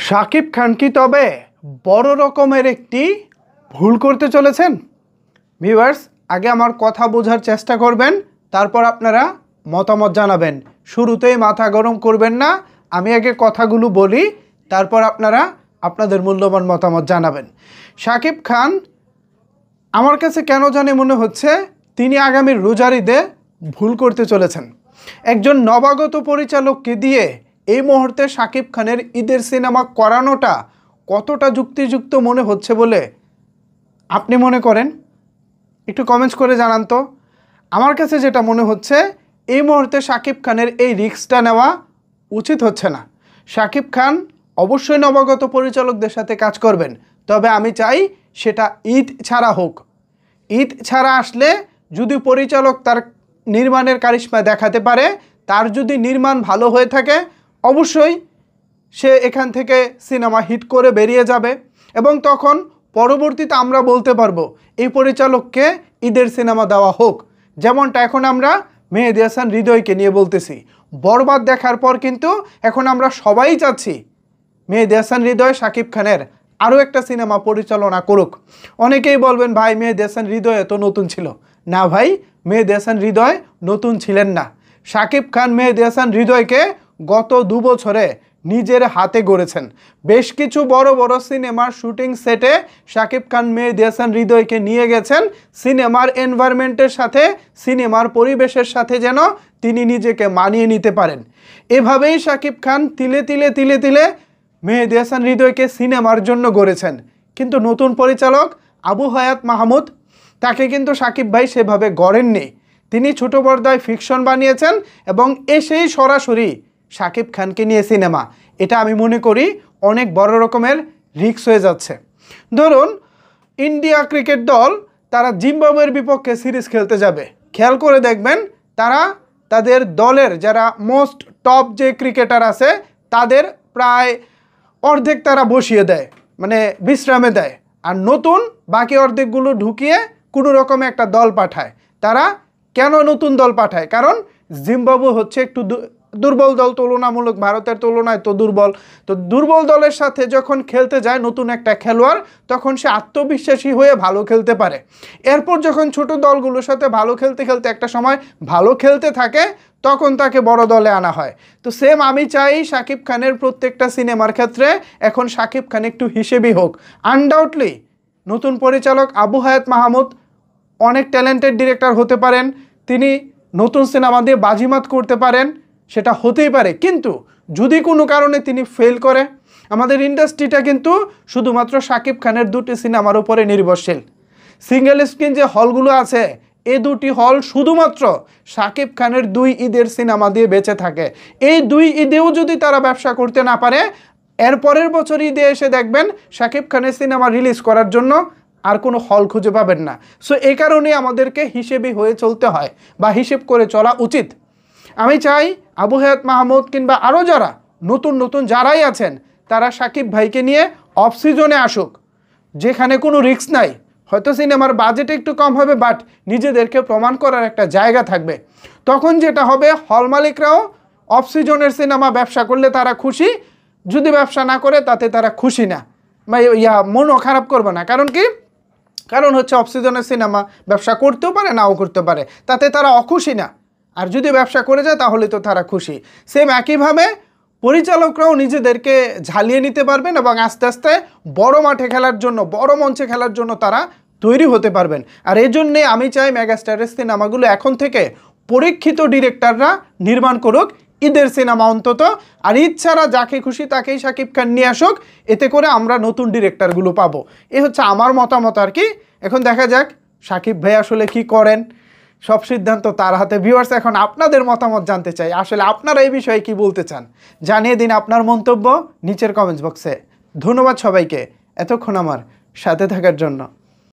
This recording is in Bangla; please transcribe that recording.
শাকিব খান কি তবে বড় রকমের একটি ভুল করতে চলেছেন? ভিউয়ার্স, আগে আমার কথা বোঝার চেষ্টা করবেন, তারপর আপনারা মতামত জানাবেন। শুরুতেই মাথা গরম করবেন না, আমি আগে কথাগুলো বলি, তারপর আপনারা আপনাদের মূল্যবান মতামত জানাবেন। শাকিব খান আমার কাছে কেন জানি মনে হচ্ছে তিনি আগামী রোজার ঈদে ভুল করতে চলেছেন। একজন নবাগত পরিচালককে দিয়ে এই মুহূর্তে শাকিব খানের ঈদের সিনেমা করানোটা কতটা যুক্তিযুক্ত মনে হচ্ছে বলে আপনি মনে করেন? একটু কমেন্টস করে জানান তো। আমার কাছে যেটা মনে হচ্ছে, এই মুহূর্তে শাকিব খানের এই রিস্কটা নেওয়া উচিত হচ্ছে না। শাকিব খান অবশ্যই নবাগত পরিচালকদের সাথে কাজ করবেন, তবে আমি চাই সেটা ঈদ ছাড়া হোক। ঈদ ছাড়া আসলে যদি পরিচালক তার নির্মাণের কারিশমা দেখাতে পারে, তার যদি নির্মাণ ভালো হয়ে থাকে, অবশ্যই সে এখান থেকে সিনেমা হিট করে বেরিয়ে যাবে এবং তখন পরবর্তীতে আমরা বলতে পারবো এই পরিচালককে ঈদের সিনেমা দেওয়া হোক। যেমনটা এখন আমরা মেহেদী হাসান হৃদয়কে নিয়ে বলতেছি। বরবাদ দেখার পর কিন্তু এখন আমরা সবাই চাচ্ছি মেহেদী হাসান হৃদয় শাকিব খানের আরও একটা সিনেমা পরিচালনা করুক। অনেকেই বলবেন, ভাই মেহেদী হাসান হৃদয় তো নতুন ছিল না। ভাই, মেহেদী হাসান হৃদয় নতুন ছিলেন না। শাকিব খান মেহেদী হাসান হৃদয়কে গত 2 বছরে নিজের হাতে গড়েছেন। বেশ কিছু বড় বড় সিনেমার শুটিং সেটে শাকিব খান মেহেদী হাসান হৃদয়কে নিয়ে গেছেন সিনেমার এনভায়রনমেন্টের সাথে, সিনেমার পরিবেশের সাথে যেন তিনি নিজেকে মানিয়ে নিতে পারেন। এভাবেই শাকিব খান তিলে তিলে তিলে তিলে মেহেদী হাসান হৃদয়কে সিনেমার জন্য গড়েছেন। কিন্তু নতুন পরিচালক আবু হায়াত মাহমুদ, তাকে কিন্তু শাকিব ভাই সেভাবে গড়েননি। তিনি ছোট পর্দায় ফিকশন বানিয়েছেন এবং এসেই সরাসরি শাকিব খানকে নিয়ে সিনেমা। এটা আমি মনে করি অনেক বড় রকমের রিস্ক হয়ে যাচ্ছে। ধরুন, ইন্ডিয়া ক্রিকেট দল তারা জিম্বাবুয়ের বিপক্ষে সিরিজ খেলতে যাবে। খেয়াল করে দেখবেন, তারা তাদের দলের যারা মোস্ট টপ যে ক্রিকেটার আছে তাদের প্রায় অর্ধেক তারা বসিয়ে দেয়, মানে বিশ্রামে দেয়, আর নতুন বাকি অর্ধেকগুলো ঢুকিয়ে কোনো রকমে একটা দল পাঠায়। তারা কেন নতুন দল পাঠায়? কারণ জিম্বাবুয়ে হচ্ছে একটু দুর্বল দল, তুলনামূলক ভারতের তুলনায় তো দুর্বল। তো দুর্বল দলের সাথে যখন খেলতে যায় নতুন একটা খেলোয়াড়, তখন সে আত্মবিশ্বাসী হয়ে ভালো খেলতে পারে। এরপর যখন ছোট দলগুলোর সাথে ভালো খেলতে খেলতে একটা সময় ভালো খেলতে থাকে, তখন তাকে বড় দলে আনা হয়। তো সেম আমি চাই শাকিব খানের প্রত্যেকটা সিনেমার ক্ষেত্রে এখন শাকিব খান একটু হিসেবি হোক। আনডাউটলি নতুন পরিচালক আবু হায়াত মাহমুদ অনেক ট্যালেন্টেড ডিরেক্টর হতে পারেন, তিনি নতুন সিনেমা দিয়ে বাজিমাত করতে পারেন, সেটা হতেই পারে। কিন্তু যদি কোনো কারণে তিনি ফেল করে, আমাদের ইন্ডাস্ট্রিটা কিন্তু শুধুমাত্র শাকিব খানের 2টি সিনেমার উপরে নির্ভরশীল। সিঙ্গেল স্ক্রিন যে হলগুলো আছে, এই 2টি হল শুধুমাত্র শাকিব খানের 2 ঈদের সিনেমা দিয়ে বেঁচে থাকে। এই 2 ঈদেও যদি তারা ব্যবসা করতে না পারে, এরপরের বছর ঈদে এসে দেখবেন শাকিব খানের সিনেমা রিলিজ করার জন্য আর কোনো হল খুঁজে পাবেন না। সো এই কারণে আমাদেরকে হিসেবি হয়ে চলতে হয় বা হিসেব করে চলা উচিত। আমি চাই আবু হায়াত মাহমুদ কিংবা আরও যারা নতুন যারাই আছেন, তারা শাকিব ভাইকে নিয়ে অফ সিজনে আসুক, যেখানে কোনো রিস্ক নাই। হয়তো সিনেমার বাজেট একটু কম হবে, বাট নিজেদেরকে প্রমাণ করার একটা জায়গা থাকবে। তখন যেটা হবে, হল মালিকরাও অফ সিজনের সিনেমা ব্যবসা করলে তারা খুশি, যদি ব্যবসা না করে তাতে তারা খুশি না বা মনও খারাপ করবে না। কারণ কি? কারণ হচ্ছে অফ সিজনের সিনেমা ব্যবসা করতেও পারে, নাও করতে পারে, তাতে তারা অখুশি না। আর যদি ব্যবসা করে যায় তাহলে তো তারা খুশি। সেম একইভাবে পরিচালকরাও নিজেদেরকে ঝালিয়ে নিতে পারবেন এবং আস্তে আস্তে বড় মাঠে খেলার জন্য, বড় মঞ্চে খেলার জন্য তারা তৈরি হতে পারবেন। আর এই জন্যে আমি চাই মেগাস্টারের সিনেমাগুলো এখন থেকে পরীক্ষিত ডিরেক্টররা নির্মাণ করুক ঈদের সিনেমা অন্তত। আর ঈদ ছাড়া যাকে খুশি তাকেই শাকিব খান নিয়ে আসুক, এতে করে আমরা নতুন ডিরেক্টরগুলো পাবো। এ হচ্ছে আমার মতামত আর কি। এখন দেখা যাক শাকিব ভাই আসলে কি করেন, সব সিদ্ধান্ত তার হাতে। ভিউয়ার্স, এখন আপনাদের মতামত জানতে চাই, আসলে আপনারা এই বিষয়ে কি বলতে চান? জানিয়ে দিন আপনার মন্তব্য নিচের কমেন্টস বক্সে। ধন্যবাদ সবাইকে এতক্ষণ আমার সাথে থাকার জন্য।